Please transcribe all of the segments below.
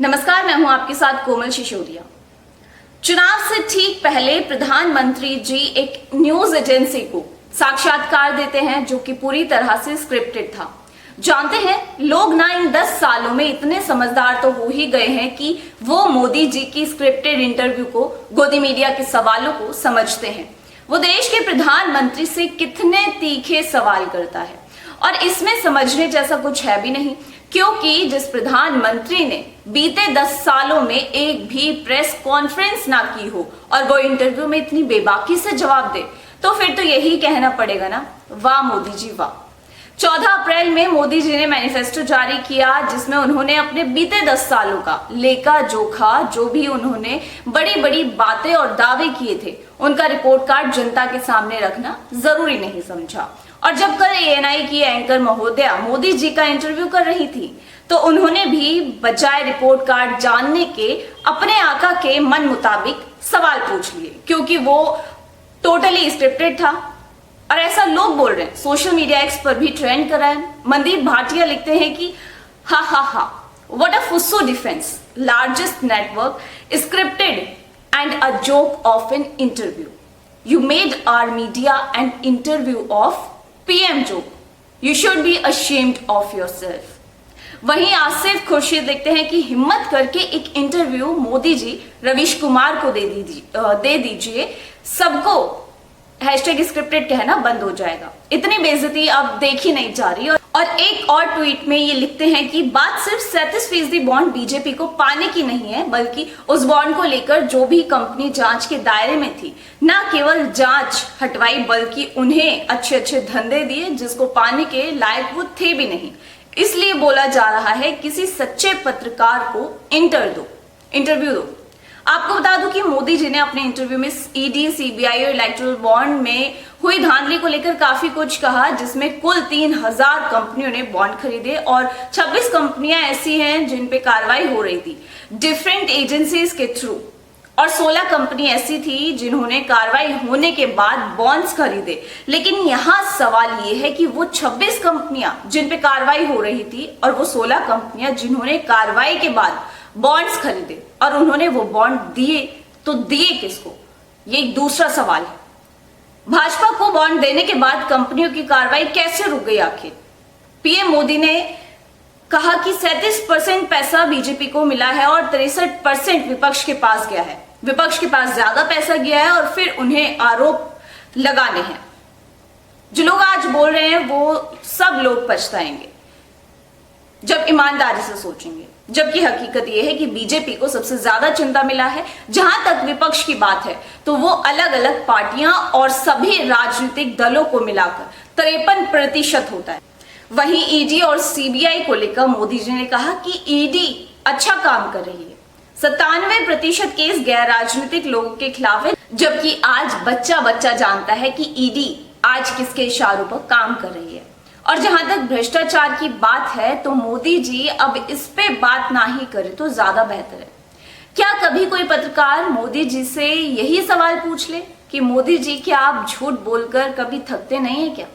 नमस्कार, मैं हूं आपके साथ कोमल शिशोदिया। चुनाव से ठीक पहले प्रधानमंत्री जी एक न्यूज एजेंसी को साक्षात्कार देते हैं जो कि पूरी तरह से स्क्रिप्टेड था। जानते हैं, लोग ना इन 10 सालों में इतने समझदार तो हो ही गए हैं कि वो मोदी जी की स्क्रिप्टेड इंटरव्यू को, गोदी मीडिया के सवालों को समझते हैं। वो देश के प्रधानमंत्री से कितने तीखे सवाल करता है और इसमें समझने जैसा कुछ है भी नहीं, क्योंकि जिस प्रधानमंत्री ने बीते 10 सालों में एक भी प्रेस कॉन्फ्रेंस ना की हो और वो इंटरव्यू में इतनी बेबाकी से जवाब दे, तो फिर तो यही कहना पड़ेगा ना, वाह मोदी जी वाह। 14 अप्रैल में मोदी जी ने मैनिफेस्टो जारी किया जिसमें उन्होंने अपने बीते 10 सालों का लेखा जोखा, जो भी उन्होंने बड़ी बड़ी बातें और दावे किए थे, उनका रिपोर्ट कार्ड जनता के सामने रखना जरूरी नहीं समझा। और जब कल एएनआई की एंकर महोदया मोदी जी का इंटरव्यू कर रही थी, तो उन्होंने भी बजाय रिपोर्ट कार्ड जानने के अपने आका के मन मुताबिक सवाल पूछ लिए, क्योंकि वो टोटली स्क्रिप्टेड था। और ऐसा लोग बोल रहे हैं, सोशल मीडिया एक्स पर भी ट्रेंड कर रहा है। मनदीप भाटिया लिखते हैं कि हा हा हा, व्हाट अ फुस्सो defence, largest network, scripted and a joke of an interview. You made our media an interview of PM joke, you should be ashamed of yourself. वहीं आसिफ खुर्शीद लिखते हैं कि हिम्मत करके एक इंटरव्यू मोदी जी रवीश कुमार को दे दीजिए, सबको हैशटैग स्क्रिप्टेड कहना बंद हो जाएगा। इतनी बेइज्जती अब देखी नहीं जा रही। और एक और ट्वीट में ये लिखते हैं कि बात सिर्फ 37% बॉन्ड बीजेपी को पाने की नहीं है, बल्कि उस बॉन्ड को लेकर जो भी कंपनी जांच के दायरे में थी, ना केवल जांच हटवाई बल्कि उन्हें अच्छे अच्छे धंधे दिए जिसको पाने के लायक वो थे भी नहीं। इसलिए बोला जा रहा है किसी सच्चे पत्रकार को इंटरव्यू दो। आपको बता दूं कि मोदी जी ने अपने इंटरव्यू में ईडी, सीबीआई और इलेक्टोरल बॉन्ड में हुई धांधली को लेकर काफी कुछ कहा, जिसमें कुल 3000 कंपनियों ने बॉन्ड खरीदे और 26 कंपनियां ऐसी हैं जिन पे कार्रवाई हो रही थी डिफरेंट एजेंसीज के थ्रू, और 16 कंपनी ऐसी थी जिन्होंने कार्रवाई होने के बाद बॉन्ड्स खरीदे। लेकिन यहाँ सवाल ये है कि वो 26 कंपनियां जिन पे कार्रवाई हो रही थी और वो 16 कंपनियां जिन्होंने कार्रवाई के बाद बॉन्ड्स खरीदे और उन्होंने वो बॉन्ड दिए, तो दिए किसको, ये एक दूसरा सवाल है। भाजपा को बॉन्ड देने के बाद कंपनियों की कार्रवाई कैसे रुक गई आखिर? पीएम मोदी ने कहा कि 37% पैसा बीजेपी को मिला है और 63% विपक्ष के पास गया है। विपक्ष के पास ज्यादा पैसा गया है और फिर उन्हें आरोप लगाने हैं। जो लोग आज बोल रहे हैं वो सब लोग पछताएंगे जब ईमानदारी से सोचेंगे, जबकि हकीकत यह है कि बीजेपी को सबसे ज्यादा चिंता मिला है। जहां तक विपक्ष की बात है तो वो अलग अलग पार्टियां और सभी राजनीतिक दलों को मिलाकर 53% होता है। वहीं ईडी और सीबीआई को लेकर मोदी जी ने कहा कि ईडी अच्छा काम कर रही है, 97% केस गैर राजनीतिक लोगों के खिलाफ है, जबकि आज बच्चा बच्चा जानता है कि ईडी आज किसके इशारों पर काम कर रही है। और जहां तक भ्रष्टाचार की बात है तो मोदी जी अब इस पे बात ना ही करे तो ज्यादा बेहतर है। क्या कभी कोई पत्रकार मोदी जी से यही सवाल पूछ ले कि मोदी जी, क्या आप झूठ बोलकर कभी थकते नहीं है क्या?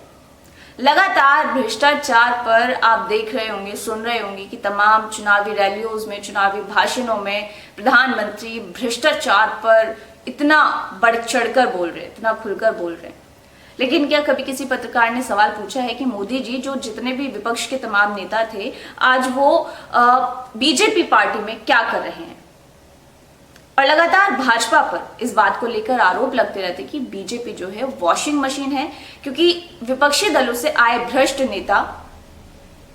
लगातार भ्रष्टाचार पर आप देख रहे होंगे, सुन रहे होंगे कि तमाम चुनावी रैलियों में, चुनावी भाषणों में प्रधानमंत्री भ्रष्टाचार पर इतना बढ़ चढ़कर बोल रहे, इतना खुलकर बोल रहे। लेकिन क्या कभी किसी पत्रकार ने सवाल पूछा है कि मोदी जी, जो जितने भी विपक्ष के तमाम नेता थे, आज वो बीजेपी पार्टी में क्या कर रहे हैं? और लगातार भाजपा पर इस बात को लेकर आरोप लगते रहते कि बीजेपी जो है वॉशिंग मशीन है, क्योंकि विपक्षी दलों से आए भ्रष्ट नेता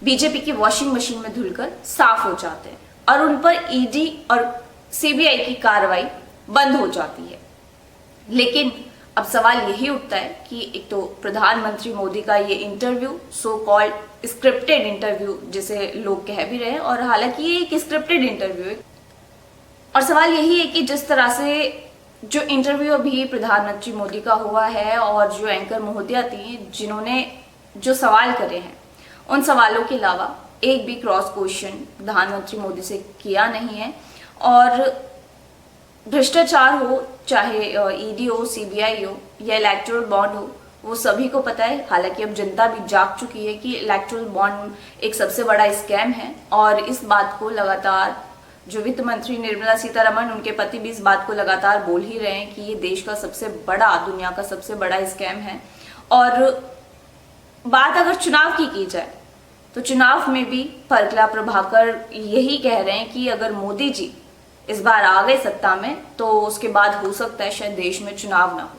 बीजेपी की वॉशिंग मशीन में धुलकर साफ हो जाते हैं और उन पर ईडी और सीबीआई की कार्रवाई बंद हो जाती है। लेकिन अब सवाल यही उठता है कि एक तो प्रधानमंत्री मोदी का ये interview, so called scripted interview जिसे लोग कह भी रहे हैं, और हालांकि ये एक स्क्रिप्टेड इंटरव्यू है, और सवाल यही है कि जिस तरह से जो इंटरव्यू अभी प्रधानमंत्री मोदी का हुआ है और जो एंकर महोदया थी जिन्होंने जो सवाल करे हैं, उन सवालों के अलावा एक भी क्रॉस क्वेश्चन प्रधानमंत्री मोदी से किया नहीं है। और भ्रष्टाचार हो, चाहे ईडी हो, सीबीआई हो या इलेक्टोरल बॉन्ड हो, वो सभी को पता है। हालांकि अब जनता भी जाग चुकी है कि इलेक्टोरल बॉन्ड एक सबसे बड़ा स्कैम है और इस बात को लगातार जो वित्त मंत्री निर्मला सीतारमण, उनके पति भी इस बात को लगातार बोल ही रहे हैं कि ये देश का सबसे बड़ा, दुनिया का सबसे बड़ा स्कैम है। और बात अगर चुनाव की जाए तो चुनाव में भी परगला प्रभाकर यही कह रहे हैं कि अगर मोदी जी इस बार आ गए सत्ता में तो उसके बाद हो सकता है शायद देश में चुनाव ना हो।